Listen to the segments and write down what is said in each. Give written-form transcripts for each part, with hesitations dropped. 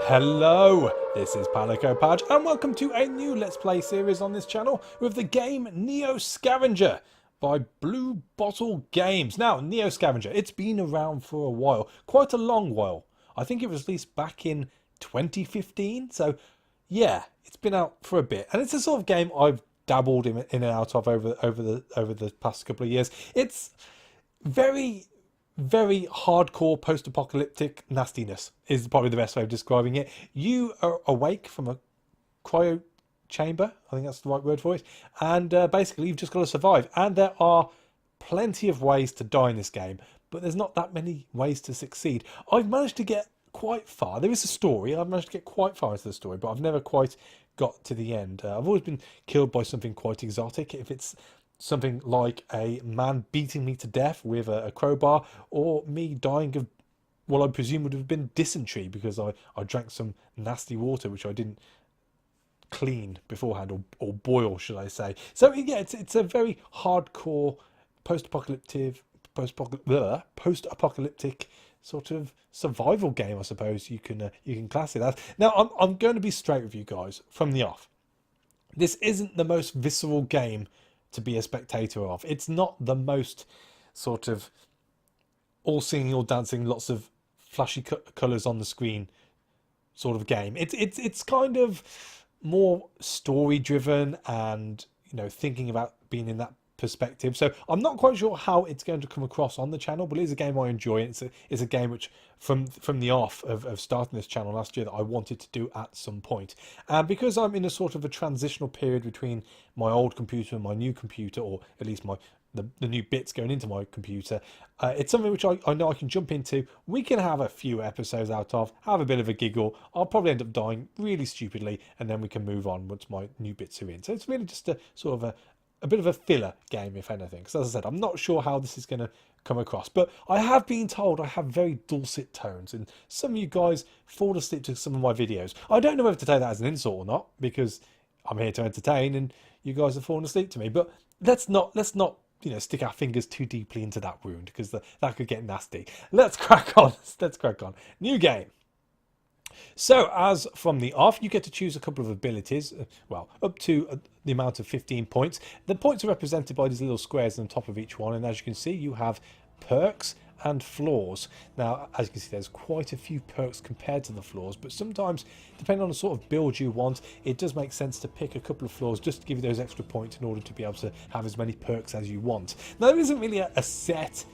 Hello, this is Palico Padge and welcome to a new Let's Play series on this channel with the game Neo Scavenger by Blue Bottle Games. Now, Neo Scavenger, it's been around for a while, quite a long while. I think it was released back in 2015, so yeah, it's been out for a bit. And it's a sort of game I've dabbled in and out of over the past couple of years. It's very hardcore post-apocalyptic nastiness is probably the best way of describing it. You are awake from a cryo chamber, I think that's the right word for it, and basically you've just got to survive. And there are plenty of ways to die in this game, but there's not that many ways to succeed. I've managed to get quite far. There is a story. I've managed to get quite far into the story, but I've never quite got to the end. I've always been killed by something quite exotic. If it's something like a man beating me to death with a crowbar, or me dying of what I presume would have been dysentery because I drank some nasty water which I didn't clean beforehand, or boil, should I say. So yeah, it's a very hardcore post-apocalyptic sort of survival game, I suppose you can class it as. Now, I'm going to be straight with you guys from the off. This isn't the most visceral game to be a spectator of. It's not the most sort of all singing, all dancing, lots of flashy colours on the screen sort of game. It's kind of more story driven and, you know, thinking about being in that perspective. So I'm not quite sure how it's going to come across on the channel, but it is a game I enjoy. It's a game which from the off of starting this channel last year that I wanted to do at some point. And because I'm in a sort of a transitional period between my old computer and my new computer, or at least the new bits going into my computer, it's something which I know I can jump into. We can have a few episodes out of, have a bit of a giggle. I'll probably end up dying really stupidly, and then we can move on once my new bits are in. So it's really just a sort of a bit of a filler game, if anything. Because as I said, I'm not sure how this is going to come across, but I have been told I have very dulcet tones, and some of you guys fall asleep to some of my videos. I don't know whether to take that as an insult or not, because I'm here to entertain and you guys have fallen asleep to me. But let's not you know, stick our fingers too deeply into that wound, because that could get nasty. Let's crack on. Let's crack on. New game. So, as from the off, you get to choose a couple of abilities, well, up to the amount of 15 points. The points are represented by these little squares on top of each one, and as you can see, you have perks and flaws. Now, as you can see, there's quite a few perks compared to the flaws, but sometimes, depending on the sort of build you want, it does make sense to pick a couple of flaws just to give you those extra points in order to be able to have as many perks as you want. Now, there isn't really a set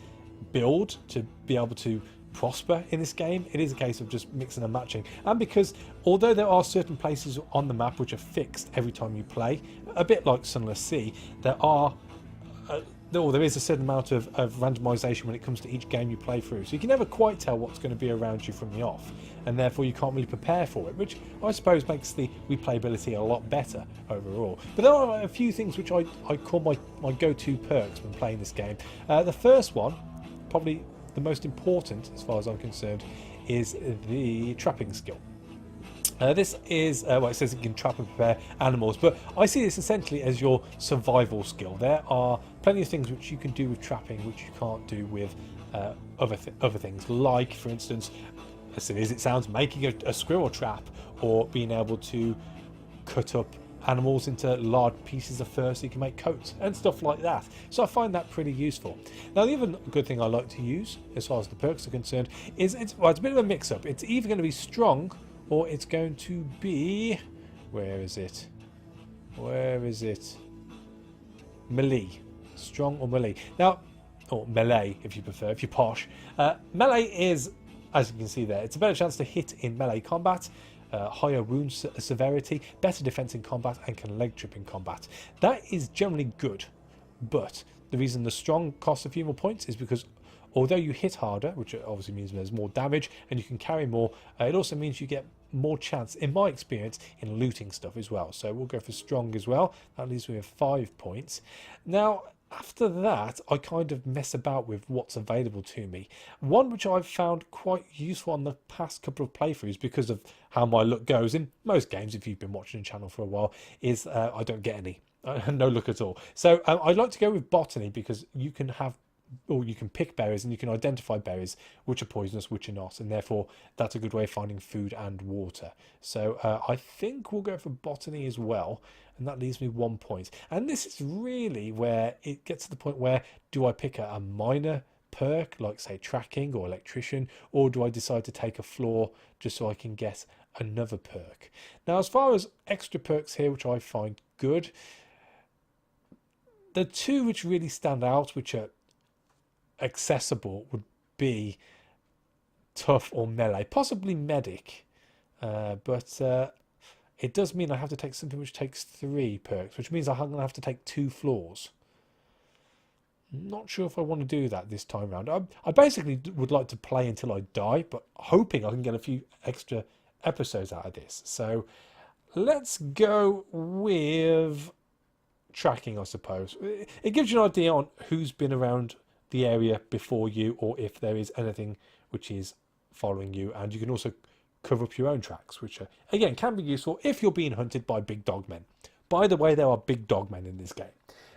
build to be able to prosper in this game. It is a case of just mixing and matching, and because although there are certain places on the map which are fixed every time you play, a bit like Sunless Sea, there is a certain amount of randomization when it comes to each game you play through, so you can never quite tell what's going to be around you from the off, and therefore you can't really prepare for it, which I suppose makes the replayability a lot better overall. But there are a few things which I call my go-to perks when playing this game. The first one, probably the most important as far as I'm concerned, is the trapping skill. This is, well, it says you can trap and prepare animals, but I see this essentially as your survival skill. There are plenty of things which you can do with trapping which you can't do with other things, like, for instance, as silly as it sounds, making a squirrel trap, or being able to cut up animals into large pieces of fur so you can make coats and stuff like that. So I find that pretty useful. Now, the other good thing I like to use as far as the perks are concerned is it's a bit of a mix-up. It's either going to be strong, or it's going to be, where is it, melee. Strong or melee. Now, or melee if you prefer, if you're posh. Melee is, as you can see there, it's a better chance to hit in melee combat, higher wound severity, better defense in combat, and can leg trip in combat. That is generally good, but the reason the strong costs a few more points is because although you hit harder, which obviously means there's more damage and you can carry more, it also means you get more chance, in my experience, in looting stuff as well. So we'll go for strong as well. That leaves me with 5 points. Now, after that, I kind of mess about with what's available to me. One which I've found quite useful on the past couple of playthroughs, because of how my luck goes in most games, if you've been watching the channel for a while, is I don't get any. No look at all. So I'd like to go with botany, because you can have or you can pick berries and you can identify berries which are poisonous, which are not, and therefore that's a good way of finding food and water. So I think we'll go for botany as well, and that leaves me 1 point. And this is really where it gets to the point where, do I pick a minor perk like say tracking or electrician, or do I decide to take a floor just so I can get another perk? Now, as far as extra perks here, which I find good, the two which really stand out, which are accessible, would be tough or melee, possibly medic, but it does mean I have to take something which takes 3 perks, which means I'm going to have to take 2 floors. Not sure if I want to do that this time around. I basically would like to play until I die, but hoping I can get a few extra episodes out of this. So let's go with tracking, I suppose. It gives you an idea on who's been around the area before you, or if there is anything which is following you, and you can also cover up your own tracks, which again can be useful if you're being hunted by big dog men. By the way, there are big dog men in this game,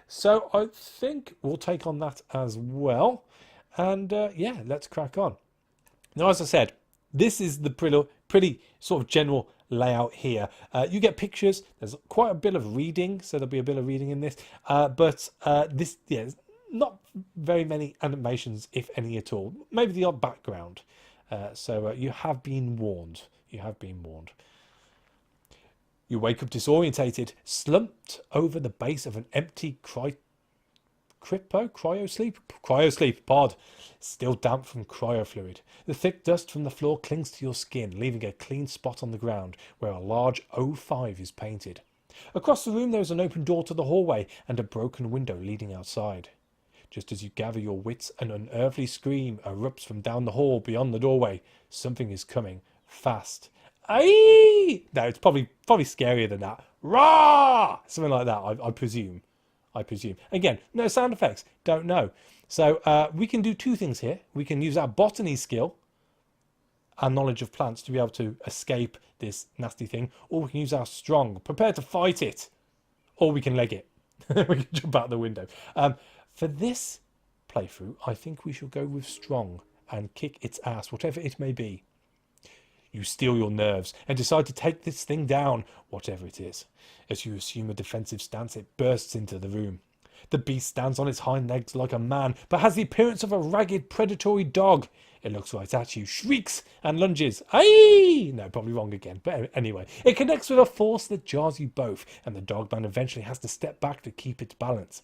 so I think we'll take on that as well. And yeah, let's crack on. Now, as I said, this is the pretty sort of general layout here. You get pictures. There's quite a bit of reading, so there'll be a bit of reading in this. But this, yeah, not very many animations, if any at all. Maybe the odd background. So you have been warned. You have been warned. You wake up disorientated, slumped over the base of an empty cryosleep pod, still damp from cryofluid. The thick dust from the floor clings to your skin, leaving a clean spot on the ground where a large O5 is painted. Across the room there is an open door to the hallway and a broken window leading outside. Just as you gather your wits, an unearthly scream erupts from down the hall beyond the doorway. Something is coming fast. Aye! No, it's probably scarier than that. Rah! Something like that, I presume. Again, no sound effects. Don't know. So we can do 2 things here. We can use our botany skill, our knowledge of plants, to be able to escape this nasty thing, or we can use our strong, prepare to fight it, or we can leg it. We can jump out the window. For this playthrough, I think we shall go with strong and kick its ass, whatever it may be. You steel your nerves and decide to take this thing down, whatever it is. As you assume a defensive stance, it bursts into the room. The beast stands on its hind legs like a man, but has the appearance of a ragged, predatory dog. It looks right at you, shrieks and lunges. Aye! No, probably wrong again, but anyway. It connects with a force that jars you both, and the dogman eventually has to step back to keep its balance.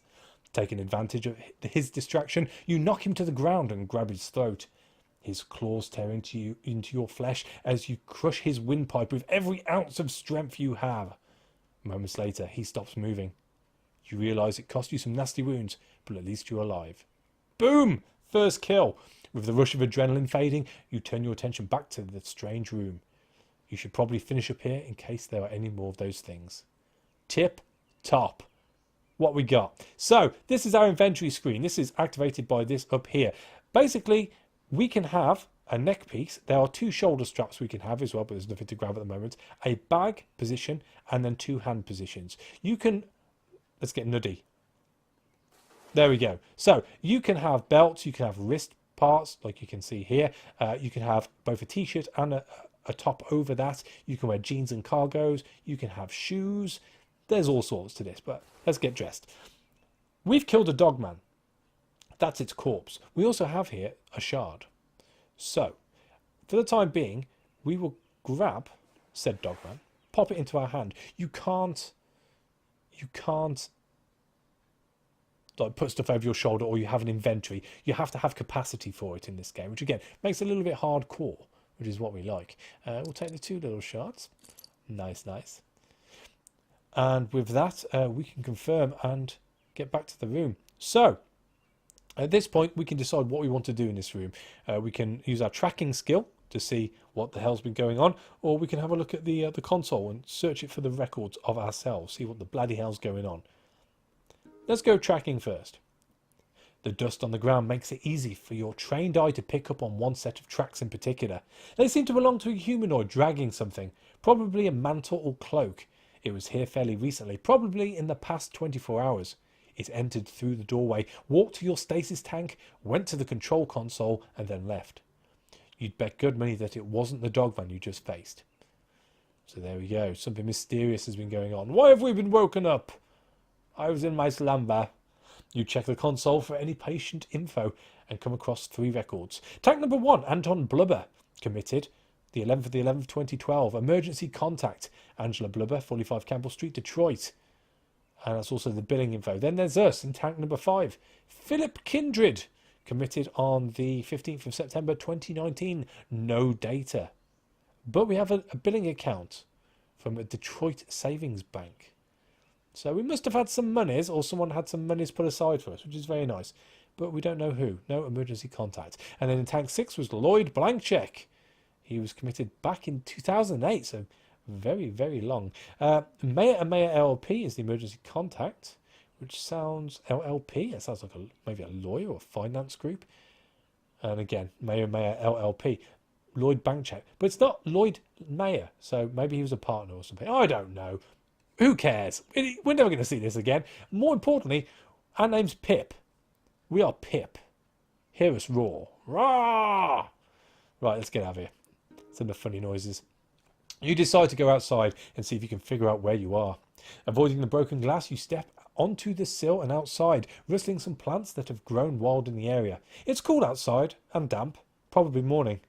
Taking advantage of his distraction, you knock him to the ground and grab his throat. His claws tear into your flesh as you crush his windpipe with every ounce of strength you have. Moments later, he stops moving. You realise it cost you some nasty wounds, but at least you're alive. Boom! First kill. With the rush of adrenaline fading, you turn your attention back to the strange room. You should probably finish up here in case there are any more of those things. Tip top. What we got? So this is our inventory screen. This is activated by this up here. Basically, we can have a neck piece. There are 2 shoulder straps we can have as well, but there's nothing to grab at the moment. A bag position and then 2 hand positions. You can, let's get nutty. There we go. So you can have belts, you can have wrist parts like you can see here. You can have both a t-shirt and a top over that. You can wear jeans and cargos. You can have shoes. There's all sorts to this, but let's get dressed. We've killed a dogman. That's its corpse. We also have here a shard. So, for the time being, we will grab said dogman, pop it into our hand. You can't like put stuff over your shoulder, or you have an inventory. You have to have capacity for it in this game, which again makes it a little bit hardcore, which is what we like. We'll take the 2 little shards. Nice. And with that, we can confirm and get back to the room. So, at this point, we can decide what we want to do in this room. We can use our tracking skill to see what the hell's been going on, or we can have a look at the console and search it for the records of ourselves, see what the bloody hell's going on. Let's go tracking first. The dust on the ground makes it easy for your trained eye to pick up on one set of tracks in particular. They seem to belong to a humanoid dragging something, probably a mantle or cloak. It was here fairly recently, probably in the past 24 hours. It entered through the doorway, walked to your stasis tank, went to the control console, and then left. You'd bet good money that it wasn't the dogman you just faced. So there we go. Something mysterious has been going on. Why have we been woken up? I was in my slumber. You check the console for any patient info and come across 3 records. Tank number 1, Anton Blubber, committed the 11th of the 11th, 2012. Emergency contact, Angela Blubber, 45 Campbell Street, Detroit. And that's also the billing info. Then there's us in tank number 5. Philip Kindred, committed on the 15th of September, 2019. No data. But we have a billing account from a Detroit savings bank. So we must have had some monies, or someone had some monies put aside for us, which is very nice. But we don't know who. No emergency contact. And then in tank 6 was Lloyd Blankcheck. He was committed back in 2008, so very, very long. Mayor and Mayor LLP is the emergency contact, which sounds LLP. It sounds like maybe a lawyer or a finance group. And again, Mayor and Mayor LLP. Lloyd Blankcheck. But it's not Lloyd Mayer, so maybe he was a partner or something. I don't know. Who cares? We're never going to see this again. More importantly, our name's Pip. We are Pip. Hear us roar. Roar! Right, let's get out of here. It's enough funny noises. You decide to go outside and see if you can figure out where you are. Avoiding the broken glass, you step onto the sill and outside, rustling some plants that have grown wild in the area. It's cool outside and damp, probably morning.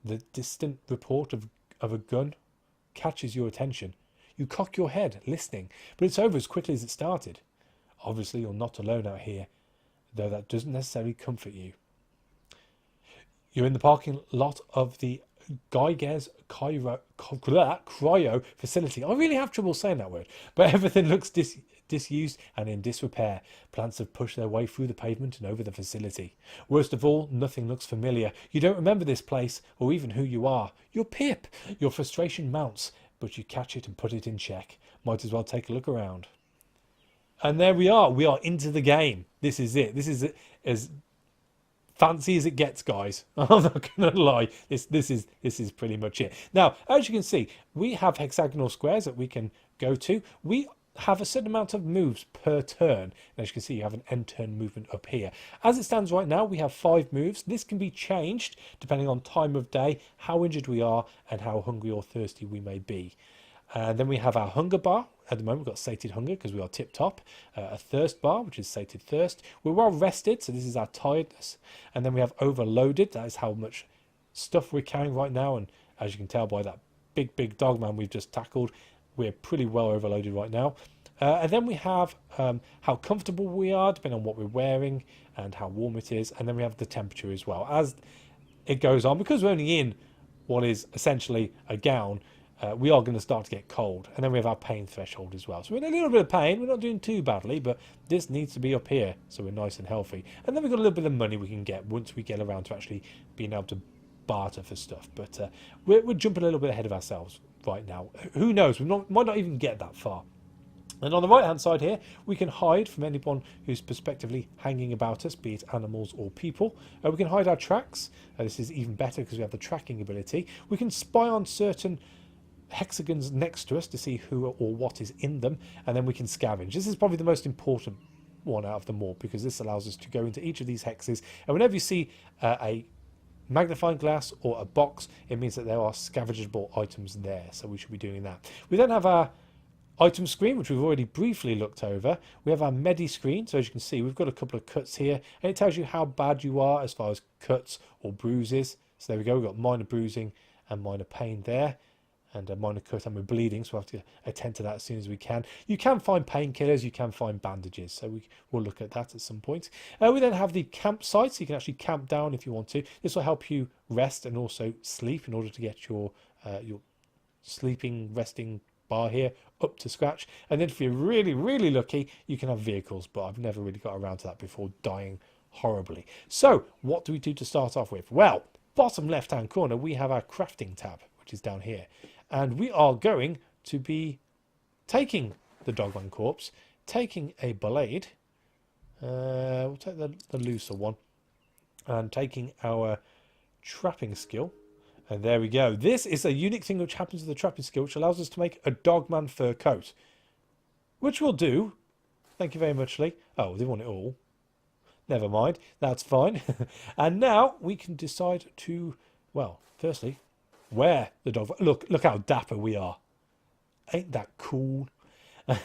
The distant report of a gun catches your attention. You cock your head, listening, but it's over as quickly as it started. Obviously, you're not alone out here, though that doesn't necessarily comfort you. You're in the parking lot of the Geiger's cryo facility. I really have trouble saying that word, but everything looks disused and in disrepair. Plants have pushed their way through the pavement and over the facility. Worst of all, nothing looks familiar. You don't remember this place or even who you are. You're Pip. Your frustration mounts, but you catch it and put it in check. Might as well take a look around. And there we are. We are into the game. This is it. This is as fancy as it gets, guys. I'm not going to lie. This is pretty much it. Now, as you can see, we have hexagonal squares that we can go to. We have a certain amount of moves per turn. And as you can see, you have an end turn movement up here. As it stands right now, we have 5 moves. This can be changed depending on time of day, how injured we are, and how hungry or thirsty we may be. And then we have our hunger bar. At the moment, we've got sated hunger because we are tip-top. A thirst bar, which is sated thirst. We're well rested, so this is our tiredness. And then we have overloaded. That is how much stuff we're carrying right now. And as you can tell by that big dog man we've just tackled, we're pretty well overloaded right now. And then we have how comfortable we are, depending on what we're wearing and how warm it is. And then we have the temperature as well. As it goes on, because we're only in what is essentially a gown, we are going to start to get cold. And then we have our pain threshold as well. So we're in a little bit of pain. We're not doing too badly, but this needs to be up here so we're nice and healthy. And then we've got a little bit of money we can get once we get around to actually being able to barter for stuff. But we're jumping a little bit ahead of ourselves right now. Who knows? We might not even get that far. And on the right hand side here, we can hide from anyone who's prospectively hanging about us, be it animals or people. We can hide our tracks. This is even better because we have the tracking ability. We can spy on certain hexagons next to us to see who or what is in them, and then we can scavenge. This is probably the most important one out of them all because this allows us to go into each of these hexes, and whenever you see a magnifying glass or a box, it means that there are scavengeable items there, so we should be doing that. We then have our item screen, which we've already briefly looked over. We have our medi screen, so as you can see, we've got a couple of cuts here, and it tells you how bad you are as far as cuts or bruises. So there we go, we've got minor bruising and minor pain there, and a minor cut, and we're bleeding, so we'll have to attend to that as soon as we can. You can find painkillers, you can find bandages, so we'll look at that at some point. We then have the campsite, so you can actually camp down if you want to. This will help you rest and also sleep in order to get your sleeping, resting bar here up to scratch. And then if you're really lucky, you can have vehicles, but I've never really got around to that before dying horribly. So what do we do to start off with? Well, bottom left hand corner, we have our crafting tab, which is down here. And we are going to be taking the dogman corpse, taking a blade, we'll take the looser one, and taking our trapping skill. And there we go. This is a unique thing which happens with the trapping skill, which allows us to make a dogman fur coat, which we'll do Thank you very much, Lee. Oh, they want it all. Never mind. That's fine. And now we can decide to, well, firstly, where the dog... Look how dapper we are. Ain't that cool?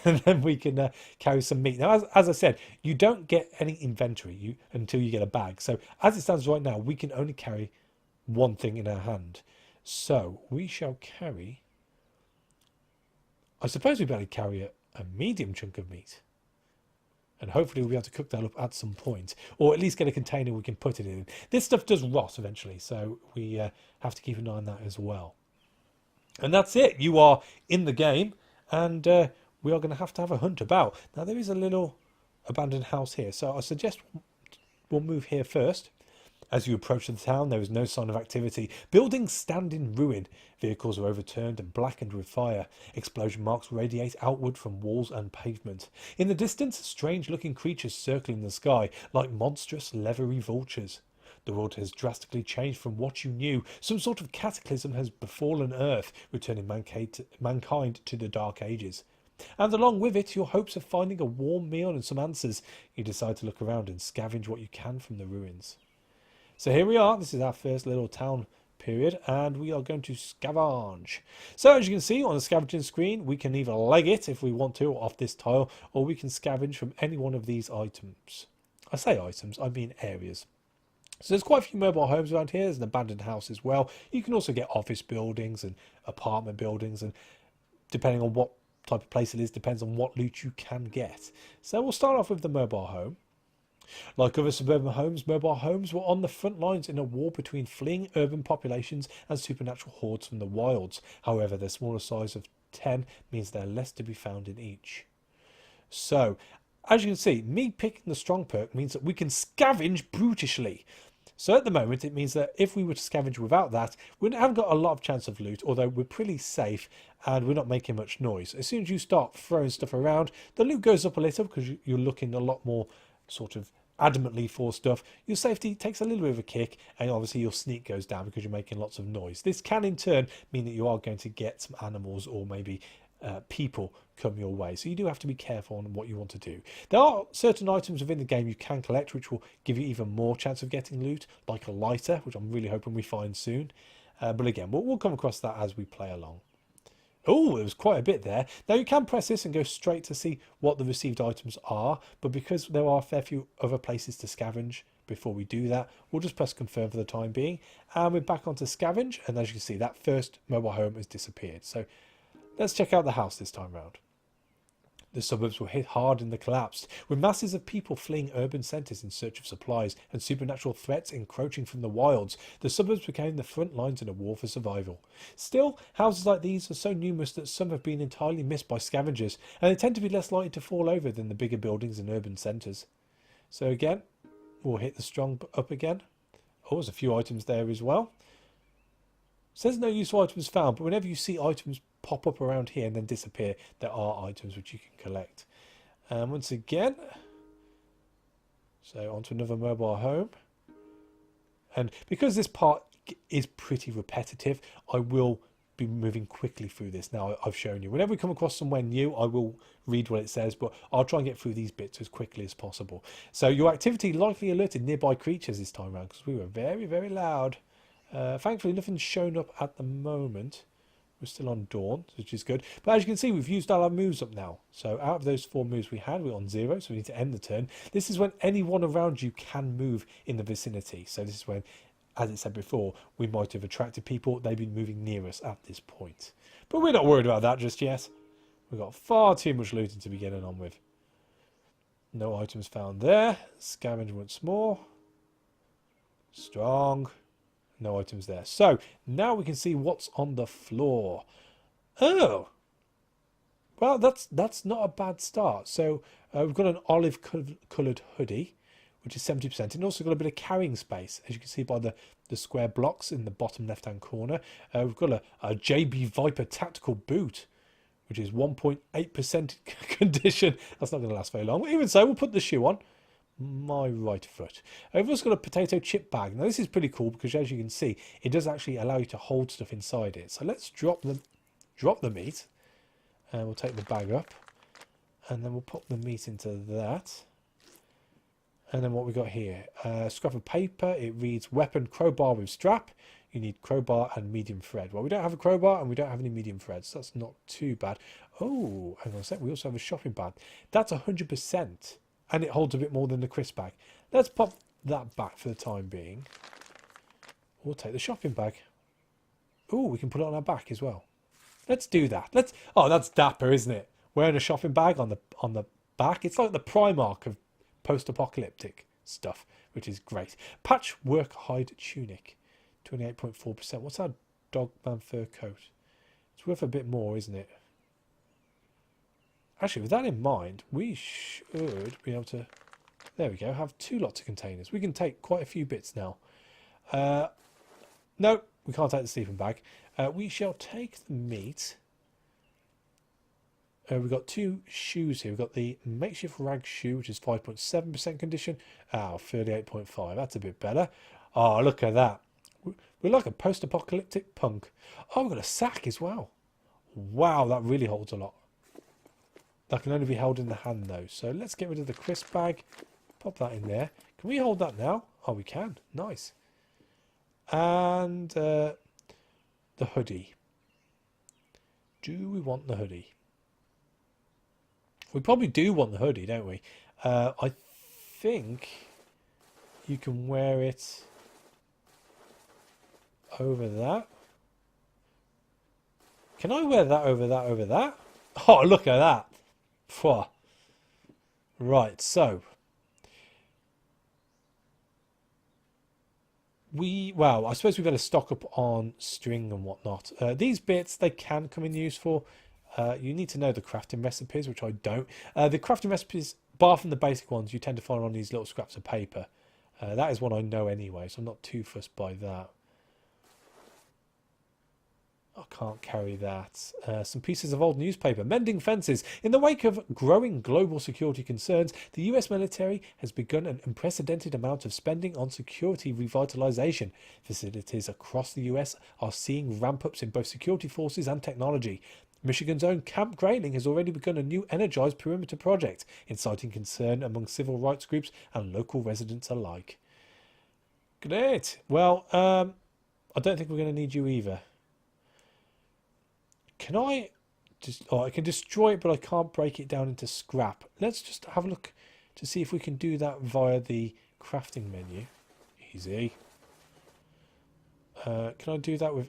And then we can carry some meat. Now, as I said, you don't get any inventory until you get a bag. So as it stands right now, we can only carry one thing in our hand. So we shall carry... I suppose we better carry a medium chunk of meat. And hopefully we'll be able to cook that up at some point. Or at least get a container we can put it in. This stuff does rot eventually, so we have to keep an eye on that as well. And that's it. You are in the game, and we are going to have a hunt about. Now, there is a little abandoned house here, so I suggest we'll move here first. As you approach the town, there is no sign of activity. Buildings stand in ruin. Vehicles are overturned and blackened with fire. Explosion marks radiate outward from walls and pavement. In the distance, strange-looking creatures circling the sky like monstrous, leathery vultures. The world has drastically changed from what you knew. Some sort of cataclysm has befallen Earth, returning mankind to the Dark Ages. And along with it, your hopes of finding a warm meal and some answers. You decide to look around and scavenge what you can from the ruins. So here we are. This is our first little town period, and we are going to scavenge. So as you can see on the scavenging screen, we can either leg it if we want to off this tile, or we can scavenge from any one of these items. I say items, I mean areas. So there's quite a few mobile homes around here. There's an abandoned house as well. You can also get office buildings and apartment buildings, and depending on what type of place it is, depends on what loot you can get. So we'll start off with the mobile home. Like other suburban homes, mobile homes were on the front lines in a war between fleeing urban populations and supernatural hordes from the wilds. However, their smaller size of 10 means there are less to be found in each. So, as you can see, me picking the strong perk means that we can scavenge brutishly. So at the moment, it means that if we were to scavenge without that, we haven't got a lot of chance of loot, although we're pretty safe and we're not making much noise. As soon as you start throwing stuff around, the loot goes up a little because you're looking a lot more sort of adamantly for stuff. Your safety takes a little bit of a kick, and obviously your sneak goes down because you're making lots of noise. This can in turn mean that you are going to get some animals or maybe people come your way, so you do have to be careful on what you want to do. There are certain items within the game you can collect which will give you even more chance of getting loot, like a lighter, which I'm really hoping we find soon, but again we'll come across that as we play along. Oh, there was quite a bit there. Now you can press this and go straight to see what the received items are, but because there are a fair few other places to scavenge before we do that, we'll just press confirm for the time being, and we're back onto scavenge, and as you can see, that first mobile home has disappeared. So let's check out the house this time round. The suburbs were hit hard in the collapse, with masses of people fleeing urban centres in search of supplies and supernatural threats encroaching from the wilds. The suburbs became the front lines in a war for survival. Still, houses like these are so numerous that some have been entirely missed by scavengers, and they tend to be less likely to fall over than the bigger buildings in urban centres. So again, we'll hit the strong up again. Oh, there's a few items there as well. It says no useful items found, but whenever you see items pop up around here and then disappear, there are items which you can collect. And once again, so onto another mobile home. And because this part is pretty repetitive, I will be moving quickly through this. Now I've shown you. Whenever we come across somewhere new, I will read what it says, but I'll try and get through these bits as quickly as possible. So your activity likely alerted nearby creatures this time around because we were very, very loud. Thankfully, nothing's shown up at the moment. We're still on dawn, which is good. But as you can see, we've used all our moves up now. So out of those 4 moves we had, we're on 0, so we need to end the turn. This is when anyone around you can move in the vicinity. So this is when, as it said before, we might have attracted people. They've been moving near us at this point. But we're not worried about that just yet. We've got far too much looting to be getting on with. No items found there. Scavenge once more. Strong. No items there. So now we can see what's on the floor. Oh, well, that's not a bad start. So we've got an olive coloured hoodie, which is 70%, and also got a bit of carrying space, as you can see by the square blocks in the bottom left hand corner. We've got a JB Viper tactical boot, which is 1.8% condition. That's not going to last very long. But even so, we'll put the shoe on. My right foot. I've also got a potato chip bag. Now this is pretty cool because, as you can see, it does actually allow you to hold stuff inside it. So let's drop the meat, and we'll take the bag up, And then we'll pop the meat into that. And then what we got here, scrap of paper. It reads weapon crowbar with strap. You need crowbar and medium thread. Well, we don't have a crowbar and we don't have any medium threads, so that's not too bad. Oh, hang on a sec. We also have a shopping bag. That's 100%, and it holds a bit more than the crisp bag. Let's pop that back for the time being. We'll take the shopping bag. Oh, we can put it on our back as well. Let's do that. Let's. Oh, that's dapper, isn't it? Wearing a shopping bag on the back. It's like the Primark of post-apocalyptic stuff, which is great. Patchwork hide tunic, 28.4%. What's our dogman fur coat? It's worth a bit more, isn't it? Actually, with that in mind, we should be able to, there we go, have 2 lots of containers. We can take quite a few bits now. No, we can't take the sleeping bag. We shall take the meat. We've got 2 shoes here. We've got the makeshift rag shoe, which is 5.7% condition. Oh, 38.5. That's a bit better. Oh, look at that. We're like a post-apocalyptic punk. Oh, we've got a sack as well. Wow, that really holds a lot. That can only be held in the hand, though. So let's get rid of the crisp bag. Pop that in there. Can we hold that now? Oh, we can. Nice. And the hoodie. Do we want the hoodie? We probably do want the hoodie, don't we? I think you can wear it over that. Can I wear that over that over that? Oh, look at that. Pwah. Right, so well, I suppose we've got to stock up on string and whatnot. These bits, they can come in useful. You need to know the crafting recipes, which I don't. The crafting recipes, bar from the basic ones, you tend to find on these little scraps of paper. That is one I know anyway, so I'm not too fussed by that. I can't carry that. Some pieces of old newspaper. Mending fences. In the wake of growing global security concerns, the US military has begun an unprecedented amount of spending on security revitalization. Facilities across the US are seeing ramp-ups in both security forces and technology. Michigan's own Camp Grayling has already begun a new energized perimeter project, inciting concern among civil rights groups and local residents alike. Great. Well, I don't think we're going to need you either. Can I just... Oh, I can destroy it, but I can't break it down into scrap. Let's just have a look to see if we can do that via the crafting menu. Easy. Can I do that with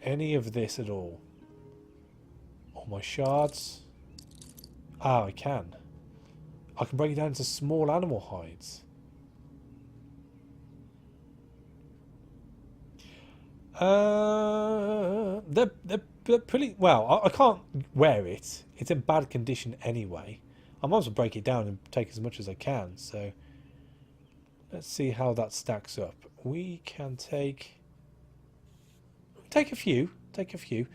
any of this at all? All my shards. Ah, I can. I can break it down into small animal hides. They're pretty... Well, I can't wear it. It's in bad condition anyway. I might as well break it down and take as much as I can. So let's see how that stacks up. We can take a few. Take a few.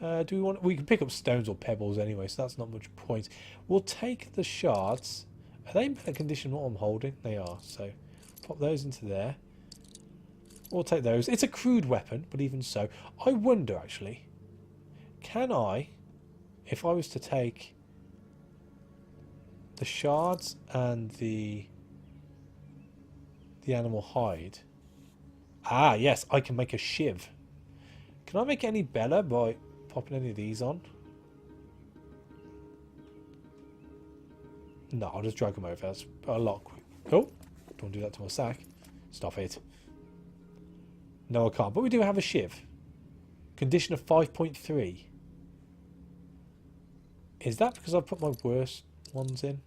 Do we want... We can pick up stones or pebbles anyway, so that's not much point. We'll take the shards. Are they in better condition than what I'm holding? They are. So pop those into there. We'll take those. It's a crude weapon, but even so. I wonder, actually, can I, if I was to take the shards and the animal hide... Ah, yes, I can make a shiv. Can I make it any better by popping any of these on? No, I'll just drag them over. That's a lot quick. Oh, don't do that to my sack. Stop it. No, I can't. But we do have a shiv. Condition of 5.3. Is that because I've put my worst ones in?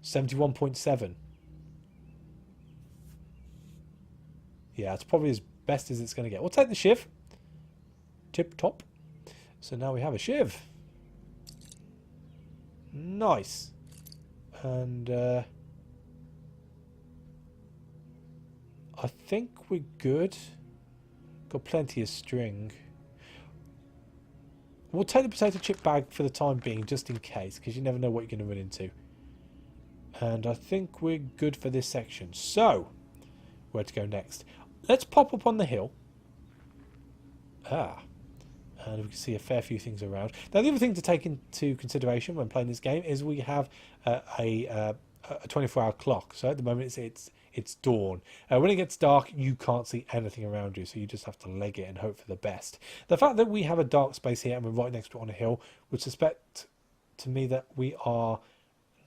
71.7. Yeah, it's probably as best as it's going to get. We'll take the shiv. Tip top. So now we have a shiv. Nice. And I think we're good. Got plenty of string. We'll take the potato chip bag for the time being, just in case, because you never know what you're going to run into. And I think we're good for this section. So, where to go next? Let's pop up on the hill. Ah. And we can see a fair few things around. Now, the other thing to take into consideration when playing this game is we have a 24-hour clock. So at the moment it's dawn. When it gets dark, you can't see anything around you, so you just have to leg it and hope for the best. The fact that we have a dark space here and we're right next to it on a hill would suspect to me that we are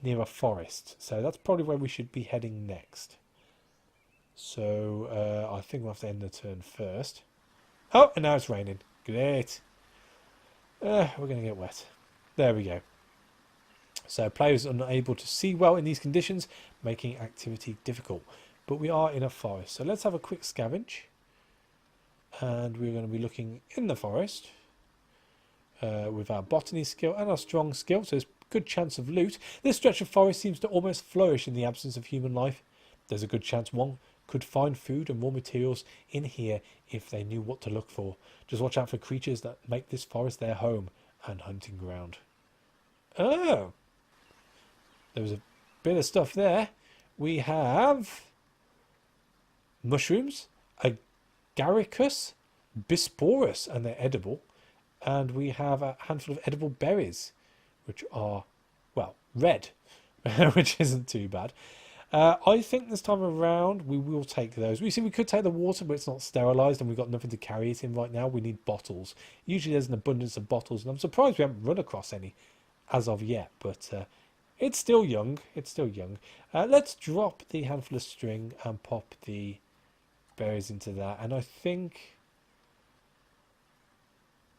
near a forest. So that's probably where we should be heading next. So I think we'll have to end the turn first. Oh, and now it's raining. Great. We're going to get wet. There we go. So players are unable to see well in these conditions, making activity difficult. But we are in a forest. So let's have a quick scavenge. And we're going to be looking in the forest with our botany skill and our strong skill. So there's a good chance of loot. This stretch of forest seems to almost flourish in the absence of human life. There's a good chance one could find food and raw materials in here if they knew what to look for. Just watch out for creatures that make this forest their home and hunting ground. Oh, there was a bit of stuff there. We have mushrooms, agaricus, bisporus, and they're edible. And we have a handful of edible berries, which are, well, red, which isn't too bad. I think this time around we will take those. We see we could take the water, but it's not sterilised and we've got nothing to carry it in right now. We need bottles. Usually there's an abundance of bottles, and I'm surprised we haven't run across any as of yet, but it's still young. It's still young. Let's drop the handful of string and pop the berries into that. And I think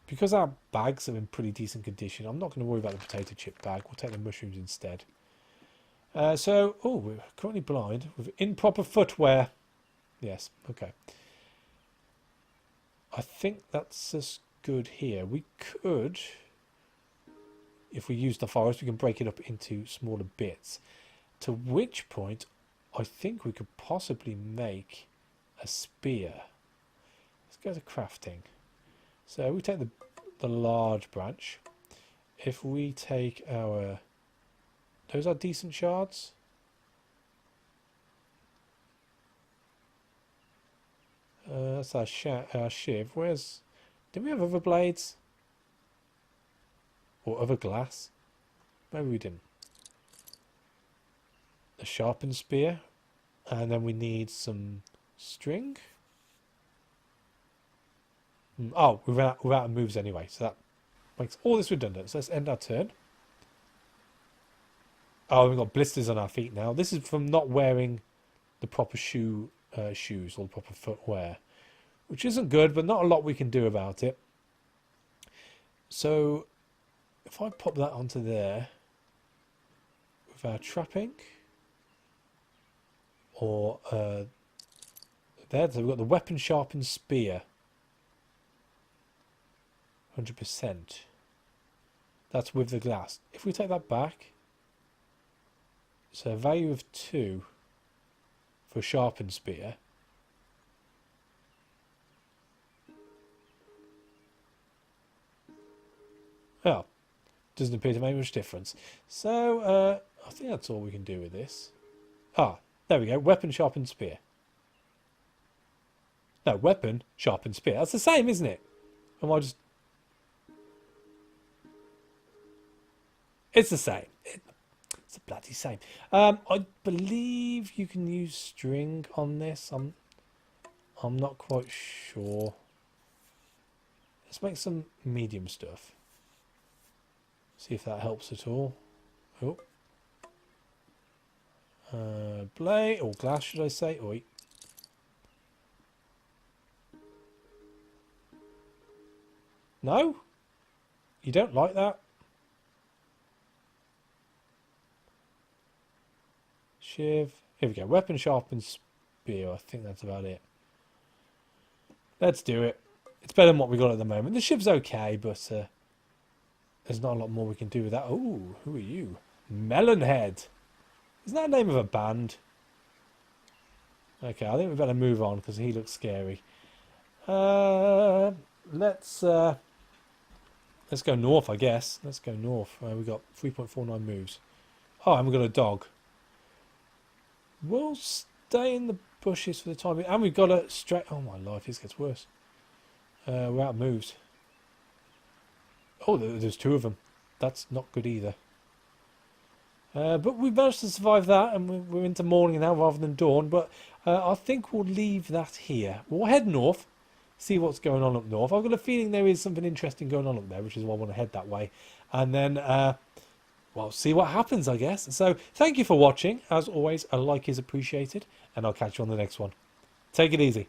because our bags are in pretty decent condition, I'm not going to worry about the potato chip bag. We'll take the mushrooms instead. So, we're currently blind with improper footwear. Yes, okay. I think that's as good here. We could, if we use the forest, we can break it up into smaller bits. To which point, I think we could possibly make a spear. Let's go to crafting. So we take the large branch. If we take our... Those are decent shards. That's our shiv. Where's... Did we have other blades? Or other glass? Maybe we didn't. A sharpened spear. And then we need some string. Oh, we're out of moves anyway. So that makes all this redundant. So let's end our turn. Oh, we've got blisters on our feet now. This is from not wearing the proper shoes or the proper footwear, which isn't good, but not a lot we can do about it. So if I pop that onto there with our trapping, or there, so we've got the weapon sharpened spear, 100%. That's with the glass. If we take that back, so a value of 2 for sharpened spear. Oh, doesn't appear to make much difference. So I think that's all we can do with this. Ah, there we go. Weapon sharpened spear. No, weapon sharpened spear. That's the same, isn't it? Am I just... It's the same. It's the bloody same. I believe you can use string on this. I'm not quite sure. Let's make some medium stuff. See if that helps at all. Oh. Blade or glass, should I say? Oi. No? You don't like that? Shiv. Here we go. Weapon sharpened spear. I think that's about it. Let's do it. It's better than what we got at the moment. The shiv's okay, but there's not a lot more we can do with that. Oh, who are you? Melonhead. Isn't that the name of a band? Okay, I think we better move on because he looks scary. Let's go north, I guess. Let's go north. We've got 3.49 moves. Oh, and we've got a dog. We'll stay in the bushes for the time being. And we've got a straight... Oh, my life, this gets worse. We're out of moves. Oh, there's two of them. That's not good either. But we've managed to survive that, and we're into morning now rather than dawn. But I think we'll leave that here. We'll head north, see what's going on up north. I've got a feeling there is something interesting going on up there, which is why I want to head that way. And then, well, see what happens, I guess. So thank you for watching. As always, a like is appreciated, and I'll catch you on the next one. Take it easy.